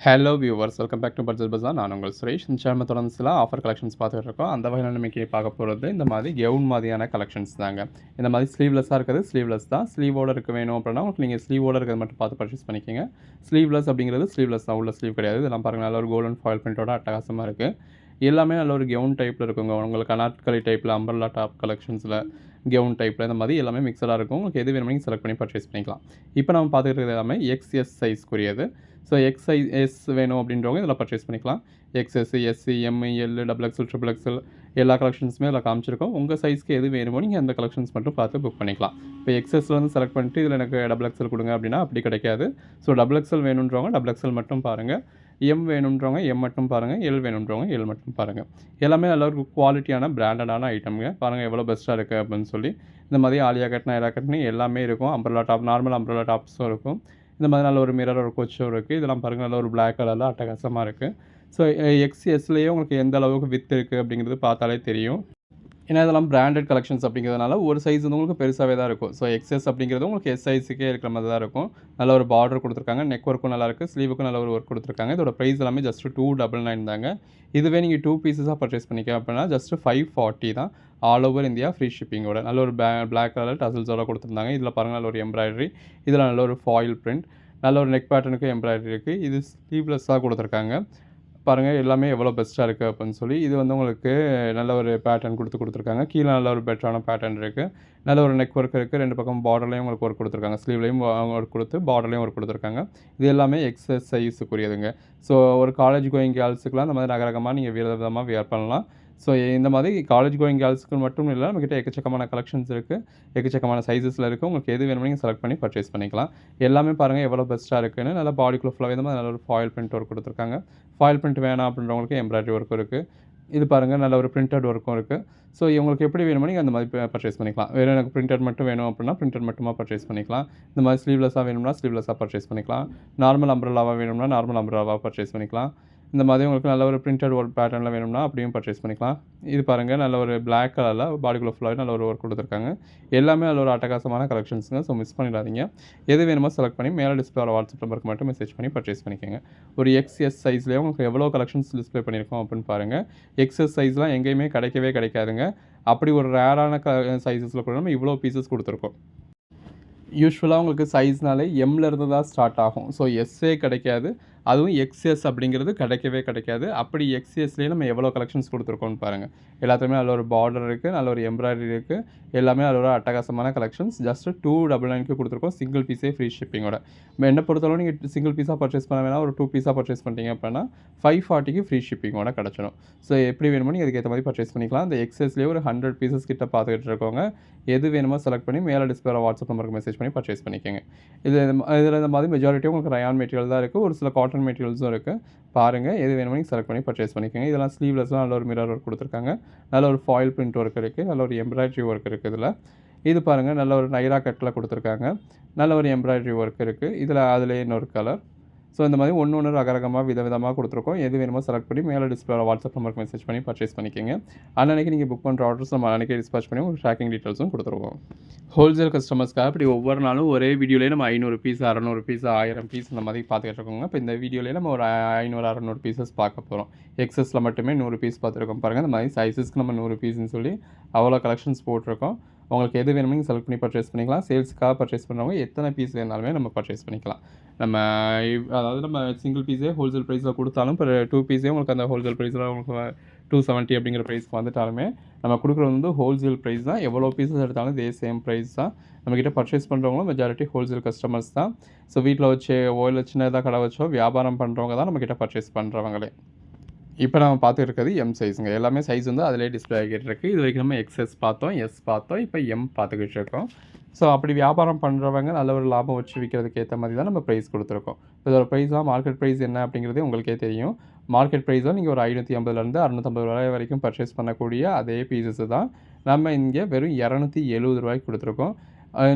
Hello viewers, welcome back to budget Bazaar. நான் உங்கள் சுரேஷ். இந்த சேனல் தொடர்ந்து சில ஆஃபர் கலெக்ஷன்ஸ் பார்த்துட்டு இருக்கோம். அந்த வகையில் நமக்கு பார்க்க போகிறது இந்த மாதிரி கவுன் மாதிரியான கலெக்ஷன்ஸ் தாங்க. இந்த மாதிரி ஸ்லீவ்லெஸ்ஸாக இருக்கிறது ஸ்லீவ்லெஸ் தான். ஸ்லீவோட இருக்க வேணும் அப்படின்னா உங்களுக்கு நீங்கள் ஸ்லீவோட இருக்கிறது மட்டும் பார்த்து பர்ச்சேஸ் பண்ணிக்கோங்க. ஸ்லீவ்லெஸ் அப்படிங்கிறது ஸ்லீவ்லெஸ் தான், உள்ள ஸ்லீவ் கிடையாது. இதெல்லாம் பாருங்கள், நல்ல ஒரு கோல்டன் ஃபாயில் பிரிண்டோட அட்டகாசமாக இருக்குது. எல்லாமே நல்ல ஒரு கவுன் டைப்பில் இருக்குங்க. உங்களுக்கு அனார்கலி டைப்பில், அம்பர்லா டாப் கலெக்ஷன்ஸில், கவுன் டைப்பில் இந்த மாதிரி எல்லாமே மிக்சடாக இருக்கும். உங்களுக்கு எது வேணுமோ நீங்கள் செலக்ட் பண்ணி பர்ச்சேஸ் பண்ணிக்கலாம். இப்போ நம்ம பார்த்துக்கிட்டு இருக்கிறது எல்லாமே XS சைஸ்க்குரியது. ஸோ எஸ் வேணும் அப்படின்றவங்க இதில் பர்ச்சேஸ் பண்ணிக்கலாம். XS, SC, M, L, XXL, XXL எல்லா கலெக்ஷன்ஸுமே இதில் காமிச்சிருக்கோம். உங்கள் சைஸ்க்கு எது வேணுமோ நீங்கள் அந்த கலெக்ஷன்ஸ் மட்டும் பார்த்து புக் பண்ணிக்கலாம். இப்போ XSலேருந்து செலக்ட் பண்ணிட்டு இதில் எனக்கு XXL கொடுங்க அப்படின்னா அப்படி கிடைக்காது. ஸோ XXL வேணுன்றவங்க XXL மட்டும் பாருங்கள். M வேணுன்றவங்க M மட்டும் பாருங்கள். L வேணுன்றவங்க L மட்டும் பாருங்கள். எல்லாமே நல்ல ஒரு குவாலிட்டியான பிராண்டடான ஐட்டம்ங்க. பாருங்கள் எவ்வளோ பெஸ்ட்டாக இருக்குது அப்படின்னு சொல்லி. இந்த மாதிரி ஆலியா கட், நைரா கட்னு எல்லாமே இருக்கும். அம்பர்லா டாப், நார்மல் அம்பர்லா டாப்ஸும் இருக்கும். இந்த மாதிரி நல்ல ஒரு மிரர், ஒரு கொச்சும் இருக்குது. இதெல்லாம் பாருங்கள், நல்ல ஒரு பிளாக் கலரில் அட்டகாசமாக இருக்குது. ஸோ XSலேயே உங்களுக்கு எந்த அளவுக்கு வித் இருக்குது அப்படிங்கிறது பார்த்தாலே தெரியும். ஏன்னா இதெல்லாம் பிராண்டட் கலெக்ஷன்ஸ் அப்படிங்கிறதுனால ஒரு சைஸ் வந்து உங்களுக்கு பெருசாகவே தான் இருக்கும். ஸோ XS அப்படிங்கிறது உங்களுக்கு S சைஸுக்கே இருக்கிற மாதிரி தான் இருக்கும். நல்ல ஒரு பார்டர் கொடுத்துருக்காங்க. நெக் ஒர்க்கும் நல்லாயிருக்கு. ஸ்லீவுக்கும் நல்ல ஒரு ஒர்க் கொடுத்துருக்காங்க. இதோட ப்ரைஸ் எல்லாமே ஜஸ்ட் 299 தாங்க. இதுவே நீங்கள் 2 பீஸஸாக பர்ச்சேஸ் பண்ணிக்க அப்படின்னா ஜஸ்ட் 540 தான். ஆல் ஓவர் இந்தியா ஃப்ரீ ஷிப்பிங்கோட. நல்ல ஒரு பிளாக் கலர் டசல்ஸோட கொடுத்துருந்தாங்க. இதில் பாருங்கள், நல்ல ஒரு எம்ப்ராய்டரி. இதில் நல்ல ஒரு ஃபாயில் பிரிண்ட். நல்ல ஒரு நெக் பேட்டர்னுக்கு எம்ப்ராய்டரி இருக்குது. இது ஸ்லீவ்லெஸ்ஸாக கொடுத்துருக்காங்க. பாருங்கள் எல்லாமே எவ்வளோ பெஸ்ட்டாக இருக்குது அப்படின்னு சொல்லி. இது வந்து உங்களுக்கு நல்ல ஒரு பேட்டர்ன் கொடுத்துருக்காங்க. கீழே நல்ல ஒரு பெட்டரான பேட்டர்ன் இருக்குது. நல்ல ஒரு நெக் ஒர்க் இருக்குது. 2 பக்கம் பார்டர்லேயும் உங்களுக்கு ஒர்க் கொடுத்துருக்காங்க. ஸ்லீவ்லேயும் ஒர்க் கொடுத்து பார்டர்லேயும் ஒர்க் கொடுத்துருக்காங்க. இது எல்லாமே XS சைஸுக்குரியதுங்க. ஸோ ஒரு காலேஜ் கோயிங் கேர்ள்ஸுக்குலாம் இந்த மாதிரி ரகரகமாக நீங்கள் விதவிதமாக வியர் பண்ணலாம். ஸோ இந்த மாதிரி காலேஜ் கோயிங் கேர்ள்ஸுக்கு மட்டும் இல்லை, நம்மக்கிட்ட எக்கச்சக்கமான கலெக்ஷன்ஸ் இருக்குது. எக்கச்சக்கமான சைஸஸில் இருக்குது. உங்களுக்கு எது வேணுமோ நீங்கள் செலக்ட் பண்ணி பர்ச்சேஸ் பண்ணிக்கலாம். எல்லாமே பாருங்கள் எவ்வளோ பெஸ்ட்டாக இருக்குன்னு. நல்லா பாடிக்குள்ளே ஃபுல்லாக இந்த மாதிரி நல்ல ஒரு ஃபாயில் பிரிண்ட் ஒர்க் கொடுத்துருக்காங்க. ஃபாயில் பிரிண்ட் வேணாம் அப்படின்றவங்களுக்கு எம்ப்ராய்டரி ஒர்க்கும் இருக்குது. இது பாருங்கள், நல்ல ஒரு பிரிண்டட் ஒர்க்கும் இருக்குது. ஸோ இவங்களுக்கு எப்படி வேணுமோ நீங்கள் அந்த மாதிரி பர்ச்சேஸ் பண்ணிக்கலாம். வேறு எனக்கு பிரிண்டட் மட்டும் வேணும் அப்படின்னா பிரிண்டட் மட்டுமா பர்ச்சேஸ் பண்ணிக்கலாம். இந்த மாதிரி ஸ்லீவ்லெஸ்ஸாக வேணும்னா ஸ்லீவ்லெஸ்ஸாக பர்ச்சேஸ் பண்ணிக்கலாம். நார்மல் அம்ப்ரெல்லாவாக வேணும்னா நார்மல் அம்ப்ரெல்லாவாக பர்ச்சேஸ் பண்ணிக்கலாம். இந்த மாதிரி உங்களுக்கு நல்ல ஒரு பிரிண்டட் ஒர்க் பேட்டர்னில் வேணும்னா அப்படியும் பர்ச்சேஸ் பண்ணிக்கலாம். இது பாருங்கள், நல்ல ஒரு பிளாக் கலரில் பாடிக்குள்ளே ஃபுல்லாகவே நல்ல ஒரு ஒர்க் கொடுத்துருக்காங்க. எல்லாமே நல்ல ஒரு அட்டகாசமான கலெக்ஷன்ஸுங்க. ஸோ மிஸ் பண்ணிடாதீங்க. எது வேணுமோ செலக்ட் பண்ணி மேலே டிஸ்பிளே வாட்ஸ்அப் நம்பருக்கு மட்டும் மெசேஜ் பண்ணி பர்ச்சேஸ் பண்ணிக்கோங்க. ஒரு XS சைஸ்லேயே உங்களுக்கு எவ்வளோ கலெக்ஷன்ஸ் டிஸ்பிளே பண்ணியிருக்கோம் அப்படின்னு பாருங்கள். XS சைஸ்லாம் எங்கேயுமே கிடைக்கவே கிடைக்காதுங்க. அப்படி ஒரு ரேரான சைஸஸில் கூட நம்ம இவ்வளோ பீசஸ் கொடுத்துருக்கோம். யூசுவலாக உங்களுக்கு சைஸ்னாலே எம்லேருந்து தான் ஸ்டார்ட் ஆகும். ஸோ எஸ்ஸே கிடைக்காது. அதுவும் XS அப்படிங்கிறது கிடைக்கவே கிடைக்காது. அப்படி XSலேயே நம்ம எவ்வளோ கலெக்ஷன்ஸ் கொடுத்துருக்கோம்னு பாருங்கள். எல்லாத்துலேயுமே நல்ல ஒரு பார்டர் இருக்குது. நல்ல ஒரு எம்ப்ராய்டரி இருக்குது. எல்லாமே நல்ல ஒரு அட்டகாசமான கலெக்ஷன்ஸ். ஜஸ்ட் 299க்கு கொடுத்துருக்கோம். சிங்கிள் பீஸே ஃப்ரீ ஷிப்பிங்கோட. என்னை பொறுத்தளவு நீங்கள் சிங்கிள் பீஸாக பர்ச்சேஸ் பண்ண வேணாம், ஒரு 2 பீஸாக பர்ச்சேஸ் பண்ணிட்டீங்க அப்படின்னா 540க்கு ஃப்ரீ ஷிப்பிங்கோட கிடச்சிடும். ஸோ எப்படி வேணுமோ நீங்கள் அதுக்கேற்ற மாதிரி பர்ச்சேஸ் பண்ணிக்கலாம். இந்த XSலேயே ஒரு 100 பீசஸ் கிட்ட பார்த்துக்கிட்டு இருக்கோங்க. எது வேணுமோ செலக்ட் பண்ணி மேலே டிஸ்பிளே வாட்ஸ்அப் நம்பருக்கு மெசேஜ் பண்ணி பர்ச்சேஸ் பண்ணிக்கோங்க. இதில் இந்த மாதிரி மெஜாரிட்டி உங்களுக்கு ரயான் மெட்டீரியல் தான் இருக்குது. ஒரு சில காட்டன் மெட்டீரியல்ஸும் இருக்குது. பாருங்கள் எது வேணுமோ நீங்கள் செலக்ட் பண்ணி பர்ச்சேஸ் பண்ணிக்கோங்க. இதெல்லாம் ஸ்லீவ்லெஸ்லாம் நல்ல ஒரு மிரர் ஒர்க் கொடுத்துருக்காங்க. நல்ல ஒரு ஃபாயில் பிரிண்ட் ஒர்க் இருக்குது. நல்ல ஒரு எம்ப்ராய்டரி ஒர்க் இருக்குது இதில். இது பாருங்கள், நல்ல ஒரு நைரா கட்டில் கொடுத்துருக்காங்க. நல்ல ஒரு எம்ப்ராய்டரி ஒர்க் இருக்குது. அதில் இன்னொரு கலர். ஸோ இந்த மாதிரி ஒன்று ரகரகமாக விதவிதமாக கொடுத்துருக்கோம். எது வேணுமோ செலக்ட் பண்ணி மேலே டிஸ்பிளே வாட்ஸ்அப் நம்பருக்கு மெசேஜ் பண்ணி பர்ச்சேஸ் பண்ணிக்கோங்க. அன்றைக்கி நீங்கள் புக் பண்ணுற ஆர்டர்ஸ் நம்ம அன்றைக்கே டிஸ்பேச் பண்ணி உங்களுக்கு ட்ராக்கிங் டீட்டெயில்ஸும் கொடுத்துருவோம். ஹோல்சேல் கஸ்டமர்ஸ்க்காக இப்படி ஒவ்வொரு நாளும் ஒரே வீடியோலேயே நம்ம 500 பீஸ், 600 பீஸ், 1000 பீஸ் இந்த மாதிரி பார்த்துக்கிட்டு இருக்கோங்க. இப்போ இந்த வீடியோலேயே நம்ம ஒரு 500, 600 பீசஸ் பார்க்க போகிறோம். XSல மட்டுமே 100 பீஸ் பார்த்துருக்கோம். பாருங்கள், இந்த மாதிரி சைஸஸ்க்கு நம்ம 100 பீஸ்ன்னு சொல்லி அவ்வளோ கலெக்ஷன்ஸ் போட்டிருக்கோம். உங்களுக்கு எது வேணுமோ நீங்கள் செலக்ட் பண்ணி பர்ச்சேஸ் பண்ணிக்கலாம். சேல்ஸுக்காக பர்ச்சேஸ் பண்ணுறவங்க எத்தனை பீஸ் வேணாலுமே நம்ம பர்ச்சேஸ் பண்ணிக்கலாம். அதாவது நம்ம சிங்கிள் பீஸே ஹோல்சேல் ப்ரைஸில் கொடுத்தாலும் இப்போ 2 பீஸே உங்களுக்கு அந்த ஹோல்சேல் ப்ரைஸில் உங்களுக்கு 270 அப்படிங்கிற ப்ரைஸ்க்கு வந்துட்டாலுமே நம்ம கொடுக்குறது வந்து ஹோல்சேல் ப்ரைஸ் தான். எவ்வளோ பீஸஸ் எடுத்தாலும் இதே சேம் ப்ரைஸ் தான். நம்மக்கிட்ட பர்ச்சேஸ் பண்ணுறவங்களும் மெஜாரிட்டி ஹோல்சேல் கஸ்டமர்ஸ் தான். ஸோ வீட்டில் வச்சு ஓயில் சின்னதாக கடை வச்சோ வியாபாரம் பண்ணுறவங்க தான் நம்மக்கிட்ட பர்ச்சேஸ் பண்ணுறவங்களே. இப்போ நம்ம பார்த்துட்டு இருக்கிறது M சைஸுங்க. எல்லாமே சைஸ் வந்து அதிலே டிஸ்பிளே ஆகிட்டு இருக்குது. இது வரைக்கும் நம்ம XS பார்த்தோம், S பார்த்தோம், இப்போ M பார்த்துக்கிட்டு இருக்கோம். ஸோ அப்படி வியாபாரம் பண்ணுறவங்க நல்ல ஒரு லாபம் வச்சு விற்கிறதுக்கு ஏற்ற மாதிரி தான் நம்ம ப்ரைஸ் கொடுத்துருக்கோம். இதோட ப்ரைஸ்லாம் மார்க்கெட் ப்ரைஸ் என்ன அப்படிங்கிறதே உங்களுக்கே தெரியும். மார்க்கெட் ப்ரைஸில் நீங்கள் ஒரு 550லேருந்து 650 வரைக்கும் பர்ச்சேஸ் பண்ணக்கூடிய அதே பீசஸ் தான் நம்ம இங்கே வெறும் 270 ரூபாய்க்கு கொடுத்துருக்கோம்.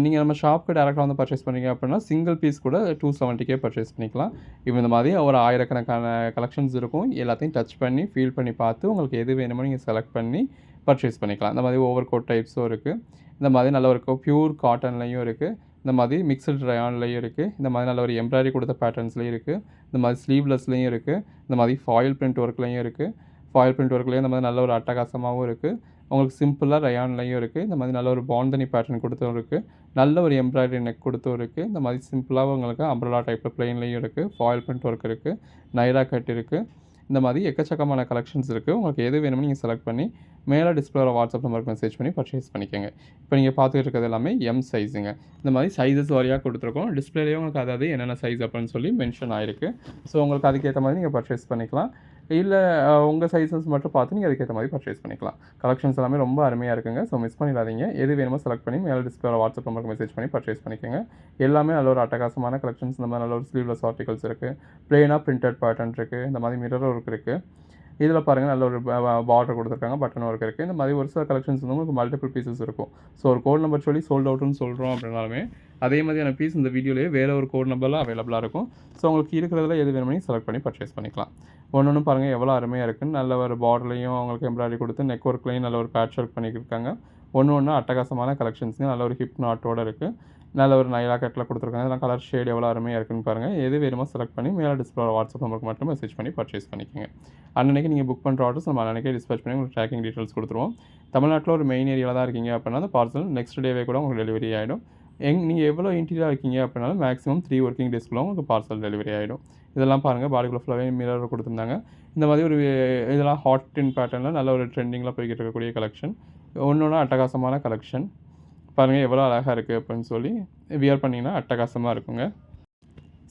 நீங்கள் நம்ம ஷாப்புக்கு டேரெக்டாக வந்து பர்ச்சேஸ் பண்ணிங்க அப்படின்னா சிங்கிள் பீஸ் கூட 270க்கே பர்ச்சேஸ் பண்ணிக்கலாம். இப்போ இந்த மாதிரி ஒரு ஆயிரக்கணக்கான கலெக்ஷன்ஸ் இருக்கும். எல்லாத்தையும் டச் பண்ணி ஃபீல் பண்ணி பார்த்து உங்களுக்கு எது வேணுமோ நீங்கள் செலக்ட் பண்ணி பர்ச்சேஸ் பண்ணிக்கலாம். இந்த மாதிரி ஓவர் கோட் டைப்ஸும் இருக்குது. இந்த மாதிரி நல்ல ஒரு பியூர் காட்டன்லையும் இருக்குது. இந்த மாதிரி மிக்ஸ்டு ரயான்லேயும் இருக்குது. இந்த மாதிரி நல்ல ஒரு எம்ப்ராய்டரி கொடுத்த பேட்டர்ன்ஸ்லேயும் இருக்குது. இந்த மாதிரி ஸ்லீவ்லெஸ்லேயும் இருக்குது. இந்த மாதிரி ஃபாயில் பிரிண்ட் ஒர்க்லேயும் இருக்குது. ஃபாயில் பிரிண்ட் ஒர்க்லேயும் இந்த மாதிரி நல்ல ஒரு அட்டகாசமாகவும் இருக்குது. உங்களுக்கு சிம்பிளாக ரயான்லேயும் இருக்குது. இந்த மாதிரி நல்ல ஒரு பாந்தனி பேட்டர்ன் கொடுத்தும் இருக்குது. நல்ல ஒரு எம்ப்ராய்டரி நெக் கொடுத்தும் இருக்குது. இந்த மாதிரி சிம்பிளாக உங்களுக்கு அம்ப்ரெல்லா டைப்பில் ப்ளெயின்லேயும் இருக்குது. ஃபாயில் பிரிண்ட் ஒர்க் இருக்குது. நைரா கட் இருக்குது. இந்த மாதிரி எக்கச்சக்கமான கலெக்ஷன்ஸ் இருக்குது. உங்களுக்கு எது வேணுமோ நீங்கள் செலக்ட் பண்ணி மேலே டிஸ்பிளேல வாட்ஸ்அப் நம்பருக்கு மெசேஜ் பண்ணி பர்ச்சேஸ் பண்ணிக்கோங்க. இப்போ நீங்கள் பார்த்துட்டு இருக்கிறது எல்லாமே எம் சைஸுங்க. இந்த மாதிரி சைஸஸ் வாரியாக கொடுத்துருக்கோம். டிஸ்பிளேலேயே உங்களுக்கு அதாவது என்னென்ன சைஸ் அப்படின்னு சொல்லி மென்ஷன் ஆயிருக்கு. ஸோ உங்களுக்கு அதுக்கேற்ற மாதிரி நீங்கள் பர்ச்சேஸ் பண்ணிக்கலாம். இல்லை உங்கள் சைஸஸ் மட்டும் பார்த்து நீங்கள் அதுக்கேற்ற மாதிரி பர்ச்சேஸ் பண்ணிக்கலாம். கலெக்ஷன்ஸ் எல்லாமே ரொம்ப அருமையாக இருக்குங்க. ஸோ மிஸ் பண்ணிடாதீங்க. எது வேணுமோ செலக்ட் பண்ணி மேலே டிஸ்பிளேல வாட்ஸ்அப் நம்பருக்கு மெசேஜ் பண்ணி பர்ச்சேஸ் பண்ணிக்கோங்க. எல்லாமே நல்ல ஒரு அட்டகாசமான கலெக்ஷன்ஸ். இந்த மாதிரி நல்ல ஒரு ஸ்லீவ்லெஸ் ஆர்டிகல்ஸ் இருக்குது. ப்ளெயினாக பிரிண்டட் பேட்டர்ன் இருக்குது. இந்த மாதிரி மிரர் ஒர்க் இருக்குது. இதில் பாருங்கள் நல்ல ஒரு பார்டர் கொடுத்துருக்காங்க. பட்டன் ஒர்க் இருக்குது. இந்த மாதிரி ஒரு சில கலெக்ஷன்ஸ் வந்து உங்களுக்கு மல்டிபிள் பீசஸ் இருக்கும். ஸோ ஒரு கோட் நம்பர் சொல்லி சோல்ட் அவுட்னு சொல்கிறோம் அப்படின்னாலுமே அதே மாதிரியான பீஸ் இந்த வீடியோலேயே வேறு ஒரு கோட் நம்பரில் அவைலபிளாக இருக்கும். ஸோ உங்களுக்கு இருக்கிறதுல எது வேணுமோ செலக்ட் பண்ணி பர்ச்சேஸ் பண்ணிக்கலாம். ஒன்று பாருங்கள் எவ்வளோ அருமையாக இருக்குன்னு. நல்ல ஒரு பார்டர்லையும் அவங்களுக்கு எம்ப்ராய்டரி கொடுத்து நெக் ஒர்க்லையும் நல்ல ஒரு பேட்ச் ஒர்க் பண்ணியிருக்காங்க. ஒன்று அட்டகாசமான கலெக்ஷன்ஸுங்க. நல்ல ஒரு ஹிப் நாட்டோடு இருக்குது. நல்ல ஒரு நைலா கட்டில் கொடுத்துருக்காங்க. இதெல்லாம் கலர் ஷேட் எவ்வளோ அருமையாக இருக்குன்னு பாருங்கள். எது வேணுமோ செலக்ட் பண்ணி மேலே டிஸ்பிளே வாட்ஸ்அப் நம்பருக்கு மட்டும் மெசேஜ் பண்ணி பர்ச்சேஸ் பண்ணிக்கோங்க. அன்னைக்கு நீங்கள் புக் பண்ணுற ஆர்டர்ஸ் நம்ம அன்னைக்கே டிஸ்பேச் பண்ணி உங்களுக்கு ட்ராக்கிங் டீட்டெயில்ஸ் கொடுத்துருவோம். தமிழ்நாட்டில் ஒரு மெயின் ஏரியாவில் தான் இருக்கீங்க அப்படின்னா அந்த பார்சல் நெக்ஸ்ட் டேவே கூட உங்களுக்கு டெலிவரி ஆகிடும். நீங்கள் எவ்வளோ இன்டீரியராக இருக்கீங்க அப்படின்னாலும் மேக்ஸிமம் 3 ஒர்க்கிங் டேஸ்க்குள்ள உங்களுக்கு பார்சல் டெலிவரி ஆகிடும். இதெல்லாம் பாருங்கள் பாடிக்குள்ள ஃபுல்லாகவே மிரர் கொடுத்துருந்தாங்க. இந்த மாதிரி ஒரு இதெல்லாம் ஹாட் டின் பேட்டர்னில் நல்ல ஒரு ட்ரெண்டிங்கில் போய்கிட்டு இருக்கக்கூடிய கலெக்ஷன். ஒன்று அட்டகாசமான கலெக்ஷன். பாருங்கள் எவ்வளோ அழகாக இருக்குது அப்படின்னு சொல்லி வியர் பண்ணிங்கன்னா அட்டகாசமாக இருக்குங்க.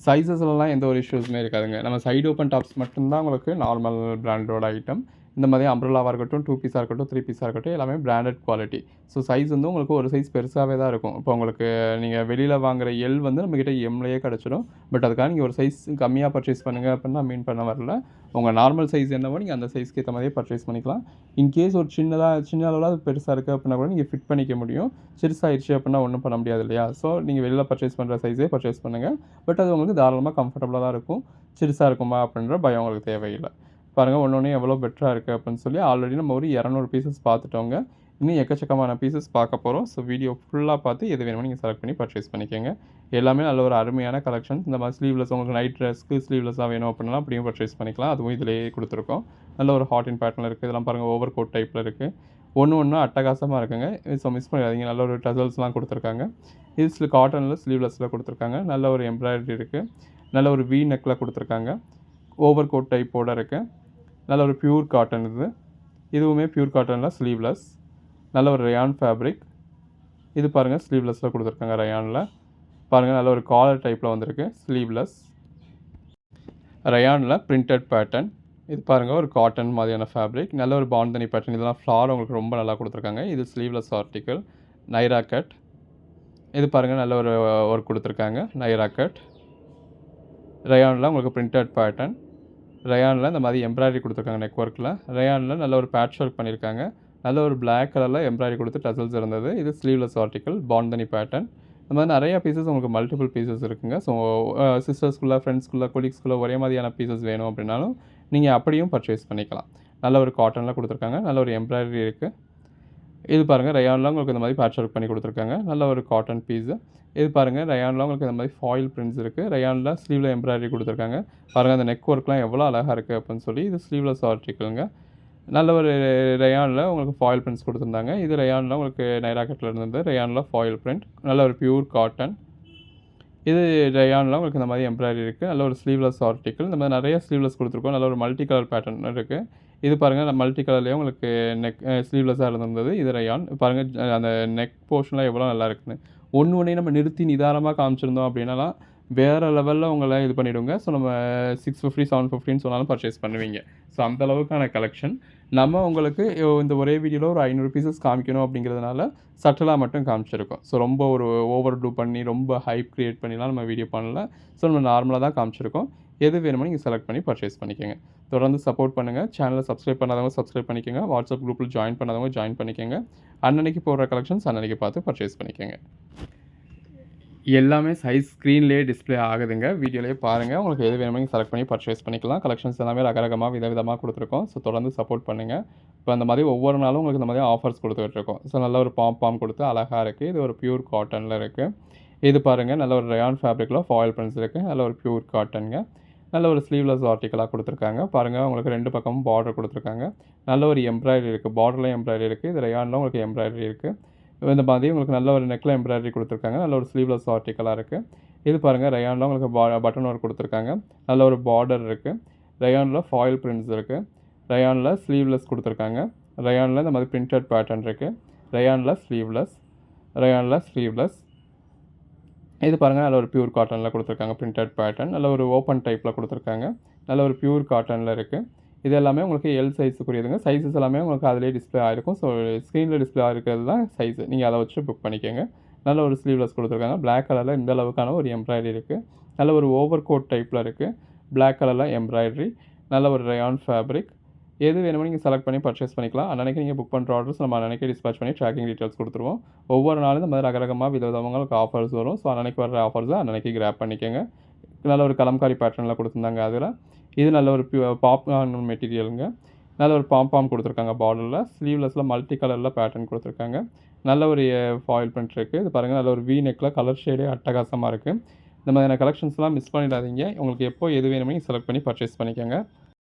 சைஸஸ்லாம் எந்த ஒரு இஷ்யூஸுமே இருக்காதுங்க. நம்ம சைடு ஓப்பன் டாப்ஸ் மட்டும்தான் உங்களுக்கு நார்மல் பிராண்டோட ஐட்டம். இந்த மாதிரி அம்ப்ரெல்லாவாக இருக்கட்டும், 2 பீஸாக இருக்கட்டும், 3 பீஸாக இருக்கட்டும், எல்லாமே பிராண்டட் குவாலிட்டி. ஸோ சைஸ் வந்து உங்களுக்கு ஒரு சைஸ் பெருசாகவே தான் இருக்கும். இப்போ உங்களுக்கு நீங்கள் வெளியில் வாங்குகிற எல் வந்து நம்மக்கிட்ட எம்லேயே கிடச்சிடும். பட் அதுக்காக நீங்கள் ஒரு சைஸ் கம்மியாக பர்ச்சேஸ் பண்ணுங்கள் அப்படின்னு நான் மீன் பண்ண வரல. உங்கள் நார்மல் சைஸ் என்னவோ நீங்கள் அந்த சைஸ்க்கு ஏற்ற மாதிரியே பர்ச்சேஸ் பண்ணிக்கலாம். இன்கேஸ் ஒரு சின்ன அளவில் அது பெருசாக இருக்குது அப்படின்னா கூட நீங்கள் ஃபிட் பண்ணிக்க முடியும். சிறுசாகிடுச்சு அப்படின்னா ஒன்றும் பண்ண முடியாது இல்லையா? ஸோ நீங்கள் வெளியில் பர்ச்சேஸ் பண்ணுற சைஸே பர்ச்சேஸ் பண்ணுங்கள். பட் அது உங்களுக்கு தாராளமாக கம்ஃபர்டபுளாக தான் இருக்கும். சிறுசாக இருக்குமா அப்படின்ற பயம் உங்களுக்கு தேவையில்லை. பாருங்கள் ஒன்று எவ்வளோ பெட்டராக இருக்குது அப்படின்னு சொல்லி ஆல்ரெடி நம்ம ஒரு 200 பீசஸ் பார்த்துட்டோங்க. இன்னும் எக்கச்சக்கமான பீசஸ் பார்க்க போகிறோம். ஸோ வீடியோ ஃபுல்லாக பார்த்து எது வேணுமோ நீங்கள் செலக்ட் பண்ணி பர்ச்சேஸ் பண்ணிக்கோங்க. எல்லாமே நல்ல ஒரு அருமையான கலெக்ஷன்ஸ். இந்த மாதிரி ஸ்லீவ்லெஸ் உங்களுக்கு நைட் ட்ரெஸ்க்கு ஸ்லீவ்லெஸ்ஸாக வேணும் அப்படின்னா அப்படியும் பர்ச்சேஸ் பண்ணிக்கலாம். அதுவும் இதிலேயே கொடுத்துருக்கோம். நல்ல ஒரு ஹாட் இன் பேட்டர்னில் இருக்குது. இதெல்லாம் பாருங்கள் ஓவர் கோட் டைப்பில் இருக்குது. ஒன்று அட்டகாசமாக இருக்குங்க. ஸோ மிஸ் பண்ணிடாதீங்க. நல்ல ஒரு டசல்ஸ்லாம் கொடுத்துருக்காங்க. இது காட்டனில் ஸ்லீவ்லெஸில் கொடுத்துருக்காங்க. நல்ல ஒரு எம்ப்ராய்டரி இருக்குது. நல்ல ஒரு வி நெக்கில் கொடுத்துருக்காங்க. ஓவர் கோட் டைப்போடு இருக்குது. நல்ல ஒரு பியூர் காட்டன் இதுவுமே பியூர் காட்டனில் ஸ்லீவ்லெஸ். நல்ல ஒரு ரயான் ஃபேப்ரிக். இது பாருங்கள் ஸ்லீவ்லெஸில் கொடுத்துருக்காங்க ரயானில். பாருங்கள் நல்ல ஒரு காலர் டைப்பில் வந்திருக்கு. ஸ்லீவ்லெஸ் ரயானில் பிரிண்டட் பேட்டர்ன். இது பாருங்கள் ஒரு காட்டன் மாதிரியான ஃபேப்ரிக். நல்ல ஒரு பாந்தனி பேட்டர்ன். இதெல்லாம் ஃப்ளார் உங்களுக்கு ரொம்ப நல்லா கொடுத்துருக்காங்க. இது ஸ்லீவ்லெஸ் ஆர்டிக்கல். நைரா கட். இது பாருங்கள் நல்ல ஒரு ஒர்க் கொடுத்துருக்காங்க. நைரா கட். ரயானில் உங்களுக்கு பிரிண்டட் பேட்டர்ன். ரயானில் இந்த மாதிரி எம்ப்ராய்டரி கொடுத்துருக்காங்க நெக் ஒர்க்கில். ரயானில் நல்ல ஒரு பேட்ச் ஒர்க் பண்ணியிருக்காங்க. நல்ல ஒரு பிளாக் கலரில் எம்ப்ராய்டரி கொடுத்து டசல்ஸ் இருந்தது. இது ஸ்லீவ்லெஸ் ஆர்டிக்கல் பாந்தனி பேட்டர்ன். இந்த மாதிரி நிறையா பீசஸ் உங்களுக்கு மல்டிபிள் பீசஸ் இருக்குங்க. ஸோ சிஸ்டர்ஸ்குள்ளே, ஃப்ரெண்ட்ஸ்குள்ளே, கொலீக்ஸ்குள்ளே ஒரே மாதிரியான பீசஸ் வேணும் அப்படின்னாலும் நீங்கள் அப்படியும் பர்ச்சேஸ் பண்ணிக்கலாம். நல்ல ஒரு காட்டனில் கொடுத்துருக்காங்க. நல்ல ஒரு எம்ப்ராய்டரி இருக்குது. இது பாருங்கள் ரயானில் உங்களுக்கு இந்த மாதிரி பேட்ச் ஒர்க் பண்ணி கொடுத்துருக்காங்க. நல்ல ஒரு காட்டன் பீஸு. இது பாருங்கள் ரயானில் உங்களுக்கு இந்த மாதிரி ஃபாயில் பிரிண்ட்ஸ் இருக்குது. ரயானில் ஸ்லீவில் எம்ப்ராய்டரி கொடுத்துருக்காங்க. பாருங்கள் அந்த நெக் ஒர்க்லாம் எவ்வளோ அழகாக இருக்குது அப்படின்னு சொல்லி. இது ஸ்லீவ்லெஸ் ஆர்டிக்கலுங்க. நல்ல ஒரு ரயானில் உங்களுக்கு ஃபாயில் பிரிண்ட்ஸ் கொடுத்துருந்தாங்க. இது ரயானில் உங்களுக்கு நைரா கட்டில் இருந்தது. ரயானில் ஃபாயில் பிரிண்ட். நல்ல ஒரு பியூர் காட்டன். இது ரயானில் உங்களுக்கு இந்த மாதிரி எம்ப்ராய்டரி இருக்குது. நல்ல ஒரு ஸ்லீவ்லெஸ் ஆர்டிக்கல். இந்த மாதிரி நிறைய ஸ்லீவ்லெஸ் கொடுத்துருக்கோம். நல்ல ஒரு மல்டி கலர் பேட்டர்ன் இருக்குது. இது பாருங்கள் மல்டி கலர்லேயே உங்களுக்கு நெக் ஸ்லீவ்லெஸ்ஸாக இருந்தது. இது ரயான். பாருங்கள் அந்த நெக் போர்ஷன்லாம் எவ்வளோ நல்லா இருக்குன்னு. ஒன்றையும் நம்ம நிறுத்தி நிதானமாக காமிச்சிருந்தோம் அப்படின்னாலாம் வேறு லெவலில் உங்களை இது பண்ணிவிடுங்க. ஸோ நம்ம 650 750 சொன்னாலும் பர்ச்சேஸ் பண்ணுவீங்க. ஸோ அந்தளவுக்கான கலெக்ஷன். நம்ம உங்களுக்கு இந்த ஒரே வீடியோவில் ஒரு 500 பீசஸ் காமிக்கணும் அப்படிங்கிறதுனால சட்டலாக மட்டும் காமிச்சிருக்கோம். ஸோ ரொம்ப ஒரு ஓவர் டூ பண்ணி ரொம்ப ஹைப் க்ரியேட் பண்ணிலாம் நம்ம வீடியோ பண்ணல. ஸோ நம்ம நார்மலாக தான் காமிச்சிருக்கோம். எது வேணுமோ நீங்கள் செலக்ட் பண்ணி பர்ச்சேஸ் பண்ணிக்கோங்க. தொடர்ந்து சப்போர்ட் பண்ணுங்கள். சேனலை சப்ஸ்கிரைப் பண்ணாதவங்க சப்ஸ்கிரைப் பண்ணிக்கோங்க. வாட்ஸ்அப் குரூப்பில் ஜாயின் பண்ணாதவங்க ஜாயின் பண்ணிக்கோங்க. அன்னன்னைக்கு போடுற கலெக்ஷன்ஸ் அன்னன்னைக்கு பார்த்து பர்ச்சேஸ் பண்ணிக்கோங்க. எல்லாமே சைஸ் ஸ்க்ரீன்லேயே டிஸ்பிளே ஆகுதுங்க. வீடியோலேயே பாருங்கள். உங்களுக்கு எது வேணுமோ நீங்கள் செலக்ட் பண்ணி பர்ச்சேஸ் பண்ணிக்கலாம். கலெக்ஷன்ஸ் எல்லாமே ரகரகமாக விதவிதமாக கொடுத்துருக்கோம். ஸோ தொடர்ந்து சப்போர்ட் பண்ணுங்கள். இப்போ அந்த மாதிரி ஒவ்வொரு நாளும் உங்களுக்கு இந்த மாதிரி ஆஃபர்ஸ் கொடுத்துட்ருக்கோம். ஸோ நல்ல ஒரு பாம் கொடுத்து அழகாக இருக்குது. இது ஒரு பியூர் காட்டனில் இருக்குது. இது பாருங்கள் நல்ல ஒரு ரயான் ஃபேப்ரிக்கில் ஃபாயில் பிரிண்ட்ஸ் இருக்குது. நல்ல ஒரு பியூர் காட்டனுங்க. நல்ல ஒரு ஸ்லீவ்லெஸ் ஆர்டிக்கலாக கொடுத்துருக்காங்க. பாருங்கள் உங்களுக்கு 2 பக்கமும் பார்டர் கொடுத்துருக்காங்க. நல்ல ஒரு எம்ப்ராய்டரி இருக்குது. பார்டர்லையும் எம்ப்ராய்டரி இருக்குது. இது ரயானில் உங்களுக்கு எம்ப்ராய்டரி இருக்குது. இந்த மாதிரி உங்களுக்கு நல்ல ஒரு நெக்கில் எம்ப்ராய்டரி கொடுத்துருக்காங்க. நல்ல ஒரு ஸ்லீவ்லெஸ் ஆர்டிக்கலாக இருக்குது. இது பாருங்கள் ரயானில் உங்களுக்கு பட்டன் ஒர்க் கொடுத்துருக்காங்க. நல்ல ஒரு பார்டர் இருக்குது. ரயானில் ஃபாயில் பிரிண்ட்ஸ் இருக்குது. ரயானில் ஸ்லீவ்லெஸ் கொடுத்துருக்காங்க. ரயானில் இந்த மாதிரி பிரிண்டட் பேட்டர்ன் இருக்குது. ரயானில் ஸ்லீவ்லெஸ். ரயானில் ஸ்லீவ்லெஸ். இது பாருங்கள் நல்ல ஒரு பியூர் காட்டனில் கொடுத்துருக்காங்க. பிரிண்டட் பேட்டர்ன் நல்ல ஒரு ஓப்பன் டைப்பில் கொடுத்துருக்காங்க. நல்ல ஒரு பியூர் காட்டனில் இருக்குது. இது எல்லாமே உங்களுக்கு எல் சைஸுக்குரியதுங்க. சைஸஸ் எல்லாமே உங்களுக்கு அதிலே டிஸ்பிளே ஆகிருக்கும். ஸோ ஸ்க்ரீனில் டிஸ்பிளே ஆகிருக்கிறது தான் சைஸு. நீங்கள் அதை வச்சு புக் பண்ணிக்கோங்க. நல்ல ஒரு ஸ்லீவ்லெஸ் கொடுத்துருக்காங்க. பிளாக் கலரில் இந்த அளவுக்கான ஒரு எம்ப்ராய்டரி இருக்குது. நல்ல ஒரு ஓவர் கோட் டைப்பில் இருக்குது. பிளாக் கலரில் எம்ப்ராய்டரி. நல்ல ஒரு ரயான் ஃபேப்ரிக். எது வேணுமோ நீங்கள் செலக்ட் பண்ணி பர்ச்சேஸ் பண்ணிக்கலாம். அன்னன்னைக்கு நீங்கள் புக் பண்ணுற ஆர்டர்ஸ் நம்ம அன்னன்னைக்கு டிஸ்பேச் பண்ணி ட்ராக்கிங் டீட்டெயில்ஸ் கொடுத்துருவோம். ஒவ்வொரு நாளும் இந்த மாதிரி ரகரகமாக விதவிதங்களுக்கு ஆஃபர்ஸ் வரும். ஸோ அன்னன்னைக்கு வர ஆஃபர்ஸை அன்னன்னைக்கு கிராப் பண்ணிக்கோங்க. நல்ல ஒரு கலம்காரி பேட்டர்னில் கொடுத்துருந்தாங்க அதில். இது நல்ல ஒரு பாப்கார்ன் மெட்டீரியலுங்க. நல்ல ஒரு பாம் கொடுத்துருக்காங்க பார்டரில். ஸ்லீவ்லெஸில் மல்டி கலரில் பேட்டர்ன் கொடுத்துருக்காங்க. நல்ல ஒரு ஃபாயில் பிரிண்ட் இருக்குது. இது பாருங்கள் நல்ல ஒரு வி நெக்கில் கலர் ஷேடே அட்டகாசமாக இருக்குது. இந்த மாதிரியான கலெக்ஷன்ஸ்லாம் மிஸ் பண்ணிடாதீங்க. உங்களுக்கு எப்போ எது வேணுமோ நீங்கள் செலக்ட் பண்ணி பர்ச்சேஸ் பண்ணிக்கோங்க.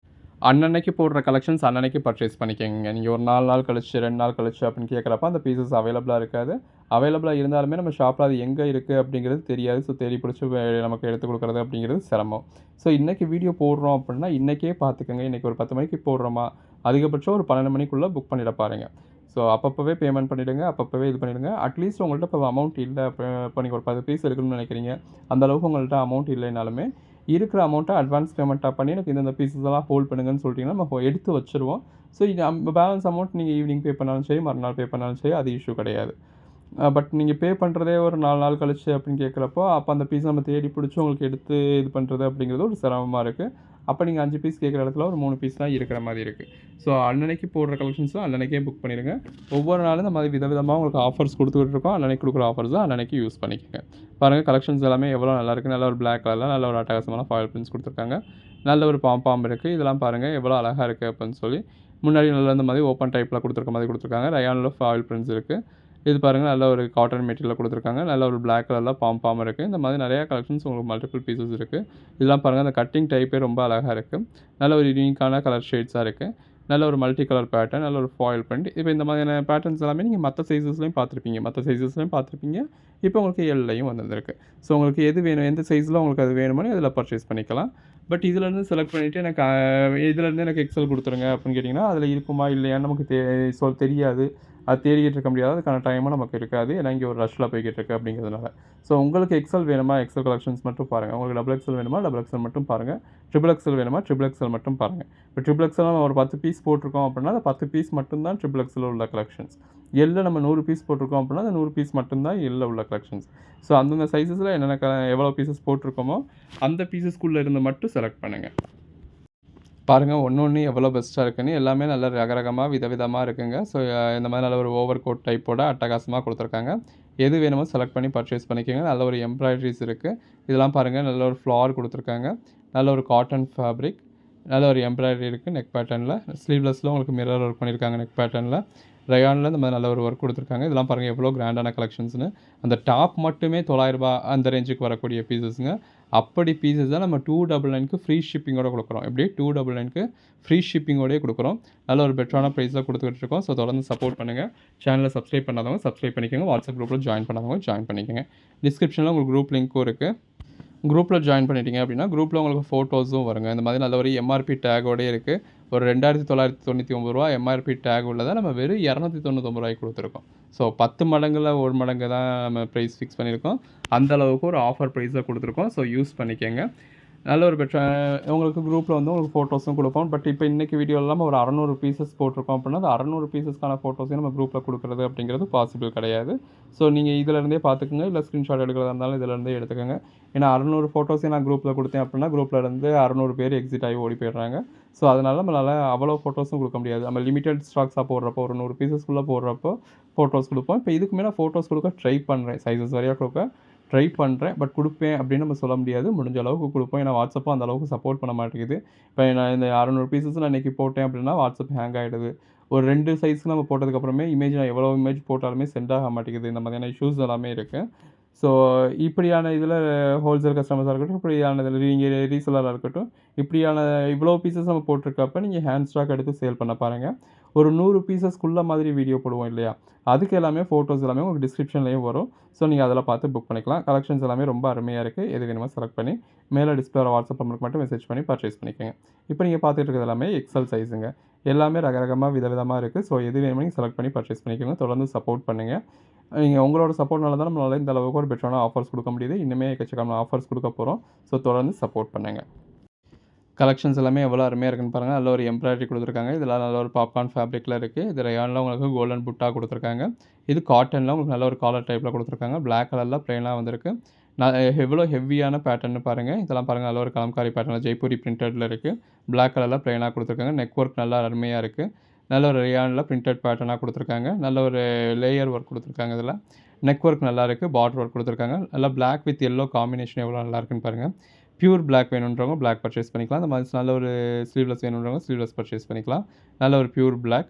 அன்னன்னைக்கு போடுற கலெக்ஷன்ஸ் அன்னன்னைக்கு பர்ச்சேஸ் பண்ணிக்கோங்க. நீங்கள் ஒரு 4 நாள் கழிச்சு 2 நாள் கழிச்சு அப்படின்னு கேட்குறப்ப அந்த பீசஸ் அவைலபிளாக இருக்காது. அவைலபிளாக இருந்தாலுமே நம்ம ஷாப்பில் அது எங்கே இருக்குது அப்படிங்கிறது தெரியாது. ஸோ தேடி பிடிச்சி நமக்கு எடுத்து கொடுக்குறது அப்படிங்கிறது சிரமம். ஸோ இன்றைக்கி வீடியோ போடுறோம் அப்படின்னா இன்றைக்கே பார்த்துக்கோங்க. இன்றைக்கி ஒரு 10 மணிக்கு போடுறோமா, அதிகபட்சம் ஒரு 12 மணிக்குள்ளே புக் பண்ணிட பாருங்கள். ஸோ அப்பப்போவே பேமெண்ட் பண்ணிவிடுங்க. அப்பப்போவே இது பண்ணிவிடுங்க. அட்லீஸ்ட் உங்கள்கிட்ட இப்போ அமௌண்ட் இல்லை, இப்போ நீங்கள் ஒரு 10 பீஸ் எடுக்கணும்னு நினைக்கிறீங்க, அந்தளவுக்கு உங்கள்கிட்ட அமௌண்ட் இல்லைனாலுமே இருக்கிற அமௌண்ட்டை அட்வான்ஸ் பேமெண்ட்டாக பண்ணி எனக்கு இந்த பீசஸ் எல்லாம் ஹோல்ட் பண்ணுங்கன்னு சொல்லிட்டிங்கன்னா நம்ம எடுத்து வச்சுருவோம். ஸோ இது பேலன்ஸ் அமௌண்ட் நீங்கள் ஈவினிங் பே பண்ணாலும் சரி, மறுநாள் பே பண்ணாலும் சரி, அது இஷ்யூ கிடையாது. பட் நீங்கள் பே பண்ணுறதே ஒரு 4 நாள் கழிச்சு அப்படின்னு கேட்குறப்போ, அப்போ அந்த பீஸ் நம்ம தேடி பிடிச்சி உங்களுக்கு எடுத்து இது பண்ணுறது அப்படிங்கிறது ஒரு சிரமமாக இருக்குது. அப்போ நீங்கள் 5 பீஸ் கேட்குற இடத்துல ஒரு 3 பீஸ் தான் இருக்கிற மாதிரி இருக்குது. ஸோ அன்னன்னைக்கு போடுற கலெக்ஷன்ஸும் அன்னன்னைக்கே புக் பண்ணிடுங்க. ஒவ்வொரு நாளும் இந்த மாதிரி விதவிதமாக உங்களுக்கு ஆஃபர்ஸ் கொடுத்துக்கிட்டு இருக்கோம். அன்னன்னைக்கு கொடுக்குற ஆஃபர்ஸ் தான் அன்னன்னைக்கு யூஸ் பண்ணிக்கோங்க. பாருங்கள் கலெக்ஷன்ஸ் எல்லாமே எவ்வளோ நல்லாயிருக்கு. நல்ல ஒரு பிளாக் கலரில் நல்ல ஒரு அட்டகாசமான ஃபாயில் பிரிண்ட்ஸ் கொடுத்துருக்காங்க. நல்ல ஒரு பாம் இருக்குது. இதெல்லாம் பாருங்கள் எவ்வளோ அழகாக இருக்குது அப்படின்னு சொல்லி. முன்னாடி நல்ல இந்த மாதிரி ஓப்பன் டைப்பில் கொடுத்துருக்க மாதிரி கொடுத்துருக்காங்க. ரயானில் ஃபாயில் பிரிண்ட்ஸ் இருக்குது. இது பாருங்கள் நல்ல ஒரு காட்டன் மெட்டீரியலில் கொடுத்துருக்காங்க. நல்ல ஒரு பிளாக் கலரில் பாம் இருக்குது. இந்த மாதிரி நிறையா கலெக்ஷன்ஸ் உங்களுக்கு மல்டிபிள் பீசஸ் இருக்குது. இதெல்லாம் பாருங்கள் அந்த கட்டிங் டைப்பே ரொம்ப அழகாக இருக்குது. நல்ல ஒரு யூனிக்கான கலர் ஷேட்ஸாக இருக்குது. நல்ல ஒரு மல்டி கலர் பேட்டர்ன், நல்ல ஒரு ஃபாயில் பிரிண்ட். இப்போ இந்த மாதிரியான பேட்டர்ன்ஸ் எல்லாமே நீங்கள் மற்ற சைஸஸ்லையும் பார்த்துருப்பீங்க. இப்போ உங்களுக்கு எல்லையும் வந்திருக்கு. ஸோ உங்களுக்கு எது வேணும், எந்த சைஸில் உங்களுக்கு அது வேணுமோ இதில் பர்ச்சேஸ் பண்ணிக்கலாம். பட் இதிலேருந்து செலக்ட் பண்ணிவிட்டு எனக்கு இதிலேருந்து எனக்கு எக்ஸல் கொடுத்துருங்க அப்படின்னு கேட்டிங்கன்னா அதில் இருக்குமா இல்லையான்னு நமக்கு தெரியாது. அது தேடிக்கிட்டு இருக்க முடியாது. அதுக்கான டைமும் நமக்கு இருக்காது. ஏன்னா இங்கே ஒரு ரஷ்ல போய்கிட்டு இருக்குது அப்படிங்கிறதுனால. ஸோ உங்களுக்கு எக்ஸல் வேணுமா, எக்ஸல் கலெக்ஷன்ஸ் மட்டும் பாருங்கள். உங்களுக்கு டபுள் எக்ஸல் வேணுமா, டபுள் எக்ஸல் மட்டும் பாருங்கள். ட்ரிபிள் எக்ஸல் வேணுமா, ட்ரிபிள் எக்ஸல் மட்டும் பாருங்கள். இப்போ ட்ரிபிள் எக்ஸல் நம்ம ஒரு 10 பீஸ் போட்டிருக்கோம் அப்படின்னா அந்த 10 பீஸ் மட்டும்தான் ட்ரிபிள் எக்ஸில் உள்ள கலெக்ஷன்ஸ். எல்ல நம்ம 100 பீஸ் போட்டிருக்கோம் அப்படின்னா அந்த 100 பீஸ் மட்டும்தான் எல்ல உள்ள கலெக்ஷன்ஸ். ஸோ அந்தந்த சைஸஸில் என்னென்ன எவ்வளோ பீசஸ் போட்டிருக்கோமோ அந்த பீசஸ்க்குள்ளே இருந்து மட்டும் செலக்ட் பண்ணுங்கள். பாருங்கள் ஒன்று எவ்வளோ பெஸ்ட்டாக இருக்குன்னு. எல்லாமே நல்ல ரகரகமாக விதவிதமாக இருக்குங்க. ஸோ இந்த மாதிரி நல்ல ஒரு ஓவர் கோட் டைப்போட அட்டகாசமாக கொடுத்துருக்காங்க. எது வேணுமோ செலக்ட் பண்ணி பர்ச்சேஸ் பண்ணிக்கோங்க. நல்ல ஒரு எம்ப்ராய்டரிஸ் இருக்குது. இதெல்லாம் பாருங்கள் நல்ல ஒரு ஃப்ளார் கொடுத்துருக்காங்க. நல்ல ஒரு காட்டன் ஃபேப்ரிக். நல்ல ஒரு எம்ப்ராய்டரி இருக்குது நெக் பேட்டர்னில். ஸ்லீவ்லெஸில் உங்களுக்கு மிரர் ஒர்க் பண்ணியிருக்காங்க நெக் பேட்டர்னில். ரயானில் இந்த மாதிரி நல்ல ஒரு ஒர்க் கொடுத்துருக்காங்க. இதெல்லாம் பாருங்கள் எவ்வளோ கிராண்டான கலெக்ஷன்ஸ்னு. அந்த டாப் மட்டுமே ₹900 அந்த ரேஞ்சுக்கு வரக்கூடிய பீசஸ்ங்க. அப்படி பீசஸ் தான் நம்ம 299க்கு ஃப்ரீ ஷிப்பிங்கோட கொடுக்குறோம். எப்படி 299க்கு ஃப்ரீ ஷிப்பிங்கோடயே கொடுக்குறோம். நல்ல ஒரு பெட்டரான ப்ரைஸில் கொடுத்துக்கிட்டு இருக்கோம். ஸோ தொடர்ந்து சப்போர்ட் பண்ணுங்கள். சேனலை சப்ஸ்கிரைப் பண்ணாதவங்க சப்ஸ்கிரைப் பண்ணிக்கோங்க. வாட்ஸ்அப் குரூப்பில் ஜாயின் பண்ணாதவங்க ஜாயின் பண்ணிக்கோங்க. டிஸ்கிரிப்ஷனில் உங்களுக்கு குரூப் லிங்க்கும் இருக்குது. குரூப்பில் ஜாயின் பண்ணிட்டீங்க அப்படின்னா குரூப்பில் உங்களுக்கு ஃபோட்டோஸும் வருங்க. இந்த மாதிரி நல்ல ஒரு எம்ஆர்பி டேகோடே இருக்குது. ஒரு ₹2999 எம்ஆர்பி டேக் உள்ளதை நம்ம வெறும் ₹299 கொடுத்துருக்கோம். ஸோ 10 மடங்கில் 1 மடங்கு தான் நம்ம ப்ரைஸ் ஃபிக்ஸ் பண்ணியிருக்கோம். அந்த அளவுக்கு ஒரு ஆஃபர் ப்ரைஸில் கொடுத்துருக்கோம். ஸோ யூஸ் பண்ணிக்கோங்க. நல்ல ஒரு உங்களுக்கு குரூப்பில் வந்து உங்களுக்கு ஃபோட்டோஸும் கொடுப்போம். பட் இப்போ இன்றைக்கி வீடியோவில் ஒரு 600 பீசஸ் போட்டிருக்கோம் அப்படின்னா அந்த 600 பீசஸ்க்கான ஃபோட்டோஸையும் நம்ம குரூப்பில் கொடுக்குறது அப்படிங்கிறது பாசிபிள் கிடையாது. ஸோ நீங்கள் இதிலேருந்தே பார்த்துக்குங்க. இல்லை ஸ்க்ரீன்ஷாட் எடுக்கிறதா இருந்தாலும் இதிலேருந்தே எடுத்துக்கோங்க. ஏன்னா 600 ஃபோட்டோஸையும் நான் குரூப்பில் கொடுத்தேன் அப்படின்னா குரூப்பில் இருந்து 600 பேர் எக்ஸிட் ஆகி ஓடி போயிடுறாங்க. ஸோ அதனால் நம்மளால் அவ்வளோ ஃபோட்டோஸும் கொடுக்க முடியாது. நம்ம லிமிட்டட் ஸ்டாக்ஸாக போடுறப்போ ஒரு 100 பீசஸ்க்குள்ளே போடுறப்போ ஃபோட்டோஸ் கொடுப்போம். இப்போ இதுக்கு மேலே ஃபோட்டோஸ் கொடுக்க ட்ரை பண்ணுறேன். சைஸஸ் வரையாக கொடுக்க ட்ரை பண்ணுறேன். பட் கொடுப்பேன் அப்படின்னு நம்ம சொல்ல முடியாது. முடிஞ்ச அளவுக்கு கொடுப்போம். ஏன்னா வாட்ஸ்அப்பும் அந்த அளவுக்கு சப்போர்ட் பண்ண மாட்டேங்குது. இப்போ நான் இந்த 600 பீசஸ் நான் இன்றைக்கி போட்டேன் அப்படின்னா வாட்ஸ்அப் ஹேங் ஆகிடுது. ஒரு 2 சைஸ்க்கு நம்ம போட்டதுக்கப்புறமே நான் எவ்வளோ இமேஜ் போட்டாலுமே சென்ட் ஆக மாட்டேங்குது. இந்த மாதிரியான இஷ்யூஸ் எல்லாமே இருக்குது. ஸோ இப்படியான இதில ஹோல்சேல் கஸ்டமர்ஸாக இருக்கட்டும், இப்படியான இதில நீங்க ரீசெல்லரா இருக்கட்டும், இப்படியான இவ்வளோ பீஸஸ் நம்ம போட்டிருக்கப்ப நீங்க ஹேண்ட் ஸ்டாக் எடுத்து சேல் பண்ண பாருங்க. ஒரு 100 பீஸஸ்க்குள்ள மாதிரி வீடியோ போடுவோம் இல்லையா? அதுக்கு எல்லாமே ஃபோட்டோஸ் எல்லாமே உங்களுக்கு டிஸ்கிரிப்ஷன்லேயும் வரும். ஸோ நீங்க அதில பார்த்து புக் பண்ணிக்கலாம். கலெக்ஷன்ஸ் எல்லாமே ரொம்ப அருமையா இருக்கு. எது வேணுமோ செலக்ட் பண்ணி மேல டிஸ்ப்ளே வர வாட்ஸ்அப் நம்பருக்கு மட்டும் மெசேஜ் பண்ணி பர்ச்சேஸ் பண்ணிக்கங்க. இப்போ நீங்க பார்த்துட்டு இருக்கிறது எல்லாமே எக்ஸல் சைஸுங்க. எல்லாமே ரகரகமா விதவிதமா இருக்கு. ஸோ எது வேணுமோ நீங்க செலக்ட் பண்ணி பர்ச்சேஸ் பண்ணிக்கங்க. தொடர்ந்து சப்போர்ட் பண்ணுங்க. நீங்க உங்களோட சப்போர்ட்னால தான் நம்மளால இந்த அளவுக்கு ஒரு பெட்டரான ஆஃபர்ஸ் குடுக்க முடியுது. இன்னுமே எக்கச்சக்கமான ஆஃபர்ஸ் குடுக்க போறோம். ஸோ தொடர்ந்து சப்போர்ட் பண்ணுங்க. கலெக்ஷன்ஸ் எல்லாமே எவ்வளோ அருமையா இருக்குன்னு பாருங்க. நல்ல ஒரு எம்ப்ராய்டரி குடுத்துருக்காங்க. இதெல்லாம் நல்ல ஒரு பாப்கார்ன் ஃபேப்ரிக்ல இருக்கு. இது ரயான்ல உங்களுக்கு கோல்டன் புட்டா குடுத்துருக்காங்க. இது காட்டன்ல உங்களுக்கு நல்ல ஒரு காலர் டைப்ல குடுத்துருக்காங்க. பிளாக் கலர்ல பிளெயினா வந்திருக்கு. எவ்வளோ ஹெவியான பேட்டர்ன்னு பாருங்க. இதெல்லாம் பாருங்க நல்ல ஒரு கலம்காரி பேட்டர்ன்ல ஜெய்ப்பூரி பிரிண்டட்ல இருக்கு. பிளாக் கலர்ல பிளெயினா குடுத்துருக்காங்க. நெக் ஒர்க் நல்லா அருமையா இருக்கு. நல்ல ஒரு ரயான்ல பிரிண்டட் பேட்டர்னா குடுத்துருக்காங்க. நல்ல ஒரு லேயர் ஒர்க் குடுத்துருக்காங்க இதுல. நெக் ஒர்க் நல்லா இருக்கு. பார்டர் ஒர்க் குடுத்துருக்காங்க. நல்லா பிளாக் வித் எல்லோ காம்பினேஷன் எவ்வளோ நல்லா இருக்குன்னு பாருங்க. பியூர் பிளாக் வேணுன்றவங்க பிளாக் பர்ச்சேஸ் பண்ணிக்கலாம். அந்த மாதிரி நல்ல ஒரு ஸ்லீவ்லெஸ் வேணுன்றவங்க ஸ்லீவ்லெஸ் பர்ச்சேஸ் பண்ணிக்கலாம். நல்ல ஒரு பியூர் பிளாக்.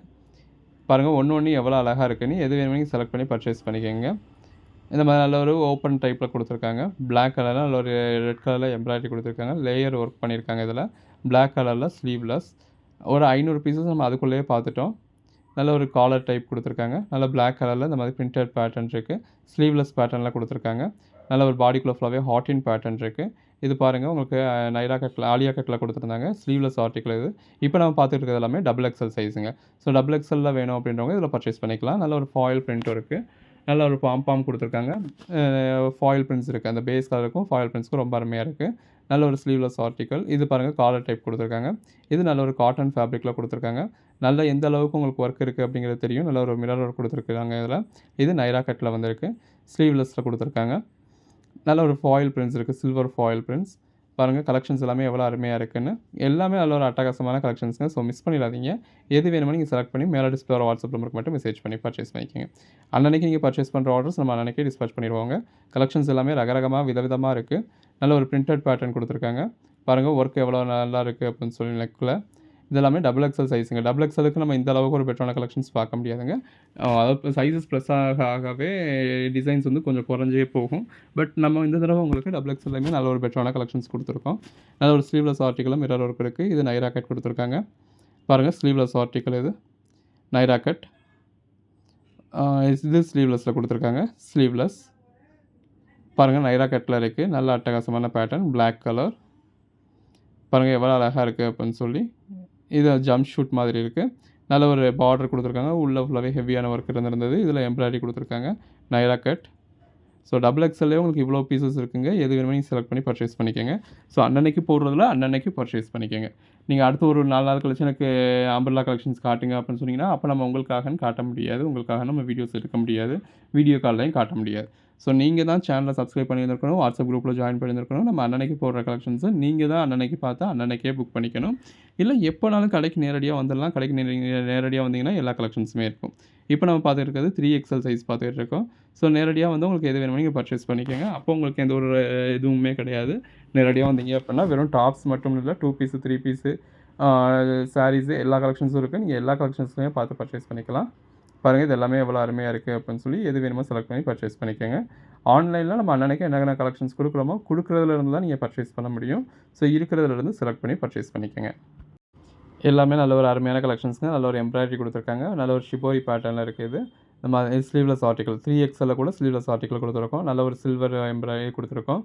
பாருங்க ஒண்ணு எவ்வளோ அழகா இருக்குன்னு. எது வேணுமோ நீங்க செலக்ட் பண்ணி பர்ச்சேஸ் பண்ணிக்கங்க. இந்த மாதிரி நல்ல ஒரு ஓப்பன் டைப்ல குடுத்துருக்காங்க. பிளாக் கலர்ல நல்ல ஒரு ரெட் கலர்ல எம்ப்ராய்டரி குடுத்துருக்காங்க. லேயர் ஒர்க் பண்ணியிருக்காங்க இதுல. பிளாக் கலர்ல ஸ்லீவ்லெஸ். ஒரு 500 பீஸஸ் நம்ம அதுக்குள்ளேயே பார்த்துட்டோம். நல்ல ஒரு காலர் டைப் குடுத்துருக்காங்க. நல்ல பிளாக் கலர்ல இந்த மாதிரி பிரிண்டட் பேட்டர்ன் இருக்கு. ஸ்லீவ்லெஸ் பேட்டர்ன்ல குடுத்துருக்காங்க. நல்ல ஒரு பாடிக்குள்ள ஃபுல்லாவே ஹார்ட் இன் பேட்டர்ன் இருக்கு. இது பாருங்க உங்களுக்கு நைரா கட்ல ஆலியா கட்ல குடுத்துருந்தாங்க. ஸ்லீவ்லெஸ் ஆர்டிகிள் இது. இப்போ நம்ம பார்த்துட்டு இருக்கிறது எல்லாமே டபுள் எக்ஸல் சைஸுங்க. ஸோ டபுள் எக்ஸல்ல வேணும் அப்படின்றவங்க இதில பர்ச்சேஸ் பண்ணிக்கலாம். நல்ல ஒரு ஃபாயில் பிரிண்ட்டும் இருக்கு. நல்ல ஒரு பாம் குடுத்துருக்காங்க. ஃபாயில் பிரிண்ட்ஸ் இருக்கு. அந்த பேஸ் கலருக்கும் ஃபாயில் பிரிண்ட்ஸ்க்கும் ரொம்ப அருமையா இருக்கு. நல்ல ஒரு ஸ்லீவ்லெஸ் ஆர்டிகிள். இது பாருங்க காலர் டைப் குடுத்துருக்காங்க. இது நல்ல ஒரு காட்டன் ஃபேப்ரிக்ல குடுத்துருக்காங்க. நல்ல எந்த அளவுக்கு உங்களுக்கு ஒர்க் இருக்கு அப்படிங்கிறது தெரியும். நல்ல ஒரு மிரர் ஒர்க் குடுத்துருக்காங்க இதில. இது நைரா கட்ல வந்திருக்கு. ஸ்லீவ்லெஸ்ல குடுத்துருக்காங்க. நல்ல ஒரு ஃபாயில் பிரிண்ட்ஸ் இருக்கு. Silver foil prints. பாருங்க கலெக்ஷன்ஸ் எல்லாமே எவ்வளோ அருமையா இருக்குன்னு. எல்லாமே நல்ல ஒரு அட்டகாசமான கலெக்ஷன்ஸ்ங்க. ஸோ மிஸ் பண்ணிடாதீங்க. எது வேணுமோ நீங்க செலக்ட் பண்ணி மேல டிஸ்ப்ளே வர வாட்ஸ்அப் நம்பருக்கு மட்டும் மெசேஜ் பண்ணி பர்ச்சேஸ் பண்ணிக்கங்க. அன்னன்னைக்கு நீங்க பர்ச்சேஸ் பண்ற ஆர்டர்ஸ் நம்ம அன்னன்னைக்கே டிஸ்பேட்ச் பண்ணிருவோங்க. கலெக்ஷன்ஸ் எல்லாமே ரகரகமா விதவிதமா இருக்கு. நல்ல ஒரு பிரிண்டட் பேட்டர்ன் குடுத்துருக்காங்க. பாருங்க ஒர்க் எவ்வளோ நல்லா இருக்கு அப்படின்னு சொல்லி நெக்ல. இது எல்லாமே டபுள் எக்ஸல் சைஸுங்க. டபுள் எக்ஸலுக்கு நம்ம இந்த அளவுக்கு ஒரு பெட்டரான கலெக்ஷன்ஸ் பார்க்க முடியாதுங்க. அதாவது சைஸஸ் ப்ளஸ் ஆகவே டிசைன்ஸ் வந்து கொஞ்சம் குறைஞ்சே போகும். பட் நம்ம இந்த தடவ உங்களுக்கு டபுள் எக்ஸல்லையுமே நல்ல ஒரு பெட்டரான கலெக்ஷன்ஸ் குடுத்துருக்கோம். நல்ல ஒரு ஸ்லீவ்லெஸ் ஆர்டிகிள்ல மிரர் ஒர்க் இருக்கு. இது நைரா கட் குடுத்துருக்காங்க. பாருங்க ஸ்லீவ்லெஸ் ஆர்டிகிள் இது. நைரா கட். இது ஸ்லீவ்லெஸ்ல குடுத்துருக்காங்க. ஸ்லீவ்லெஸ். பாருங்க நைரா கட்ல இருக்கு. நல்ல அட்டகாசமான பேட்டர்ன். Black colour. பாருங்க எவ்வளோ அழகா இருக்கு அப்படின்னு சொல்லி. இது ஜம்ப் ஷூட் மாதிரி இருக்கு. நல்ல ஒரு பார்டர் குடுத்துருக்காங்க. உள்ள ஃபுல்லாவே ஹெவியான ஒர்க் இருந்திருந்தது. இதில எம்ப்ராய்டரி குடுத்துருக்காங்க. நைரா கட். ஸோ டபுள் எக்ஸ்எல்லே உங்களுக்கு இவ்வளோ பீஸஸ் இருக்குங்க. எது வேணுமோ நீங்க செலக்ட் பண்ணி பர்ச்சேஸ் பண்ணிக்கங்க. ஸோ அன்னன்னைக்கு போடுறதுல அன்னன்னைக்கு பர்ச்சேஸ் பண்ணிக்கங்க. நீங்க அடுத்து ஒரு 4 நாள் கழிச்சு எனக்கு அம்பர்லா கலெக்ஷன்ஸ் காட்டுங்க அப்படின்னு சொன்னீங்கன்னா, அப்ப நம்ம உங்களுக்காகன்னு காட்ட முடியாது. உங்களுக்காக நம்ம வீடியோஸ் எடுக்க முடியாது. வீடியோ கால்லயும் காட்ட முடியாது. ஸோ நீங்க தான் சேனல சப்ஸ்கிரைப் பண்ணியிருந்திருக்கணும். வாட்ஸ்அப் குரூப்ல ஜாயின் பண்ணியிருந்திருக்கணும். நம்ம அன்னன்னைக்கு போடுற கலெக்ஷன்ஸ நீங்க தான் அன்னன்னைக்கு பார்த்து அன்னன்னைக்கே புக் பண்ணிக்கணும். இல்ல எப்போனாலும் கடைக்கு நேரடியா வந்துரலாம். கடைக்கு நேரடியா வந்தீங்கன்னா எல்லா கலெக்ஷன்ஸுமே இருக்கும். இப்போ நம்ம பார்த்துட்டு இருக்கிறது 3XL சைஸ் பார்த்துட்டு இருக்கோம். ஸோ நேரடியா வந்து உங்களுக்கு எது வேணுமோ நீங்க பர்ச்சேஸ் பண்ணிக்கங்க. அப்போ உங்களுக்கு எந்த ஒரு இதுவுமே கிடையாது. நேரடியா வந்தீங்க அப்படின்னா வெறும் டாப்ஸ் மட்டும் இல்ல 2 பீஸு, 3 பீஸு, சாரீஸு எல்லா கலெக்ஷன்ஸும் இருக்கு. நீங்க எல்லா கலெக்ஷன்ஸுமே பார்த்து பர்ச்சேஸ் பண்ணிக்கலாம். பாருங்க இது எல்லாமே எவ்வளோ அருமையா இருக்கு அப்படின்னு சொல்லி எது வேணுமோ செலக்ட் பண்ணி பர்ச்சேஸ் பண்ணிக்கங்க. ஆன்லைன்ல நம்ம அன்னன்னைக்கு என்னென்ன கலெக்ஷன்ஸ் குடுக்குறோமோ, குடுக்குறதுல இருந்து தான் நீங்க பர்ச்சேஸ் பண்ண முடியும். ஸோ இருக்கிறதுல இருந்து செலக்ட் பண்ணி பர்ச்சேஸ் பண்ணிக்கங்க. எல்லாமே நல்ல ஒரு அருமையான கலெக்ஷன்ஸ்ங்க. நல்ல ஒரு எம்ப்ராய்டரி குடுத்துருக்காங்க. நல்ல ஒரு ஷிபோரி பேட்டர்ன்ல இருக்கு இது. நம்ம ஸ்லீவ்லெஸ் ஆர்டிகிள் 3XLல கூட ஸ்லீவ்லெஸ் ஆர்டிகிள் குடுத்துருக்கோம். நல்ல ஒரு சில்வர் எம்ப்ராய்டரி குடுத்துருக்கோம்.